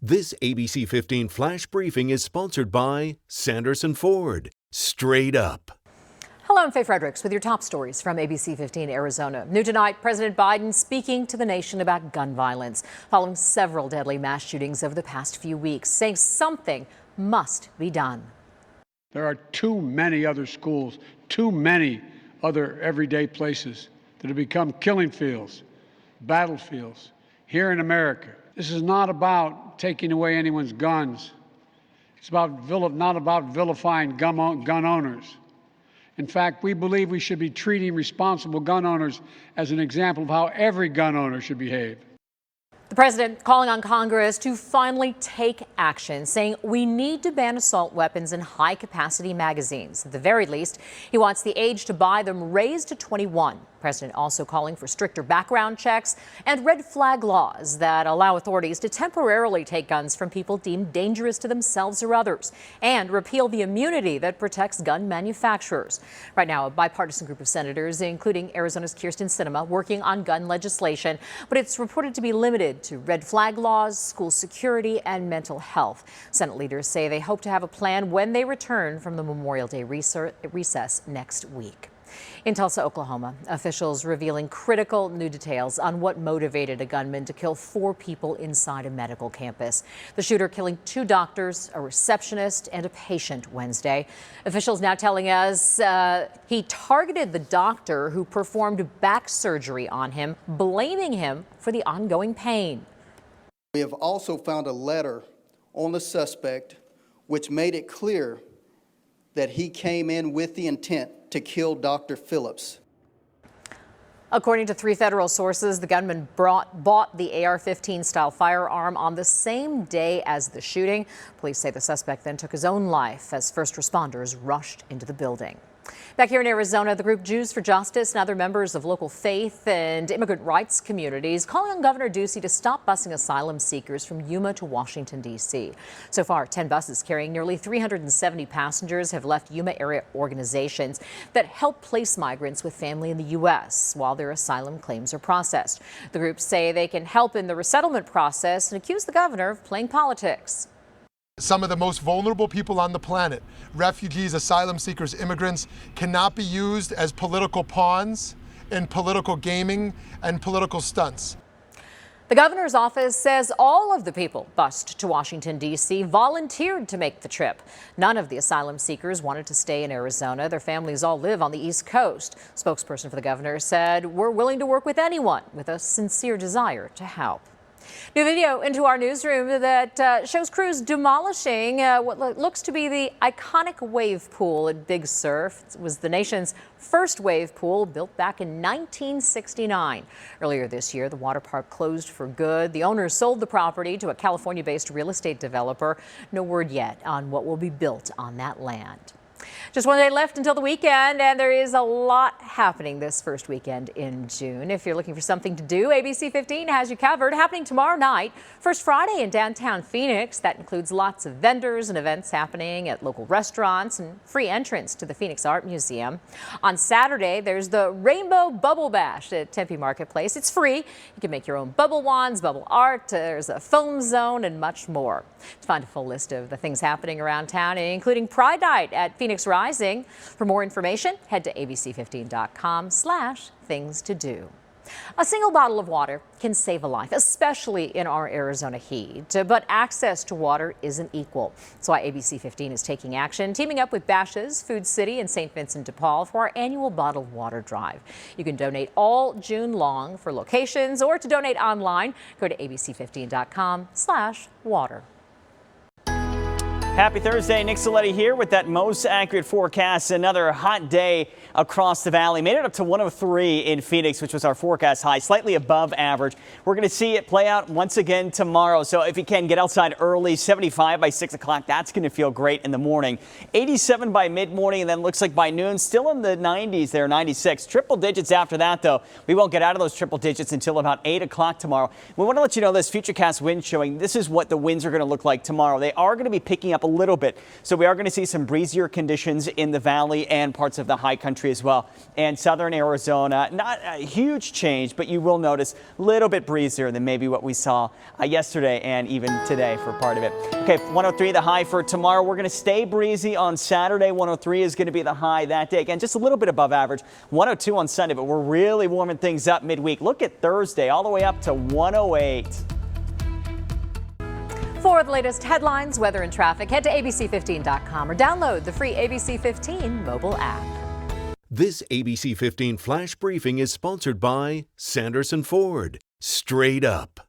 This ABC 15 Flash Briefing is sponsored by Sanderson Ford. Straight up. Hello, I'm Faye Fredericks with your top stories from ABC 15 Arizona. New tonight, President Biden speaking to the nation about gun violence following several deadly mass shootings over the past few weeks, saying something must be done. There are too many other schools, too many other everyday places that have become killing fields, battlefields here in America. This is not about taking away anyone's guns. It's not about vilifying gun owners. In fact, we believe we should be treating responsible gun owners as an example of how every gun owner should behave. The president calling on Congress to finally take action, saying we need to ban assault weapons and high-capacity magazines. At the very least, he wants the age to buy them raised to 21. The president also calling for stricter background checks and red flag laws that allow authorities to temporarily take guns from people deemed dangerous to themselves or others, and repeal the immunity that protects gun manufacturers. Right now, a bipartisan group of senators, including Arizona's Kyrsten Sinema, working on gun legislation, but it's reported to be limited to red flag laws, school security, and mental health. Senate leaders say they hope to have a plan when they return from the Memorial Day recess next week. In Tulsa, Oklahoma, officials revealing critical new details on what motivated a gunman to kill 4 people inside a medical campus. The shooter killing 2 doctors, a receptionist, and a patient Wednesday. Officials now telling us he targeted the doctor who performed back surgery on him, blaming him for the ongoing pain. We have also found a letter on the suspect which made it clear that he came in with the intent to kill Dr. Phillips. According to 3 federal sources, the gunman bought the AR-15 style firearm on the same day as the shooting. Police say the suspect then took his own life as first responders rushed into the building. Back here in Arizona, the group Jews for Justice and other members of local faith and immigrant rights communities calling on Governor Ducey to stop busing asylum seekers from Yuma to Washington, D.C. So far, 10 buses carrying nearly 370 passengers have left Yuma area organizations that help place migrants with family in the U.S. while their asylum claims are processed. The groups say they can help in the resettlement process and accuse the governor of playing politics. Some of the most vulnerable people on the planet, refugees, asylum seekers, immigrants, cannot be used as political pawns in political gaming and political stunts. The governor's office says all of the people bused to Washington, D.C. volunteered to make the trip. None of the asylum seekers wanted to stay in Arizona. Their families all live on the East Coast. Spokesperson for the governor said, "We're willing to work with anyone with a sincere desire to help." New video into our newsroom that shows crews demolishing what looks to be the iconic wave pool at Big Sur. It was the nation's first wave pool, built back in 1969. Earlier this year, the water park closed for good. The owners sold the property to a California-based real estate developer. No word yet on what will be built on that land. Just one day left until the weekend, and there is a lot happening this first weekend in June. If you're looking for something to do, ABC 15 has you covered. Happening tomorrow night, First Friday in downtown Phoenix. That includes lots of vendors and events happening at local restaurants and free entrance to the Phoenix Art Museum. On Saturday, there's the Rainbow Bubble Bash at Tempe Marketplace. It's free. You can make your own bubble wands, bubble art. There's a foam zone and much more. To find a full list of the things happening around town, including Pride Night at Phoenix Rising. For more information, head to abc15.com/things to do. A single bottle of water can save a life, especially in our Arizona heat. But access to water isn't equal. That's why ABC 15 is taking action, teaming up with Bashas', Food City, and St. Vincent de Paul for our annual bottled water drive. You can donate all June long for locations, or to donate online, go to abc15.com/water. Happy Thursday, Nick Saletti here with that most accurate forecast. Another hot day across the valley. Made it up to 103 in Phoenix, which was our forecast high, slightly above average. We're going to see it play out once again tomorrow. So if you can get outside early, 75 by 6 o'clock, that's going to feel great in the morning. 87 by mid-morning, and then looks like by noon, still in the 90s there, 96. Triple digits after that, though. We won't get out of those triple digits until about 8 o'clock tomorrow. We want to let you know this Futurecast wind showing. This is what the winds are going to look like tomorrow. They are going to be picking up up a little bit. So we are going to see some breezier conditions in the valley and parts of the high country as well. And southern Arizona, not a huge change, but you will notice a little bit breezier than maybe what we saw yesterday and even today for part of it. Okay, 103 the high for tomorrow. We're going to stay breezy on Saturday. 103 is going to be the high that day. Again, just a little bit above average. 102 on Sunday, but we're really warming things up midweek. Look at Thursday, all the way up to 108. For the latest headlines, weather and traffic, head to ABC15.com or download the free ABC15 mobile app. This ABC15 Flash Briefing is sponsored by Sanderson Ford. Straight up.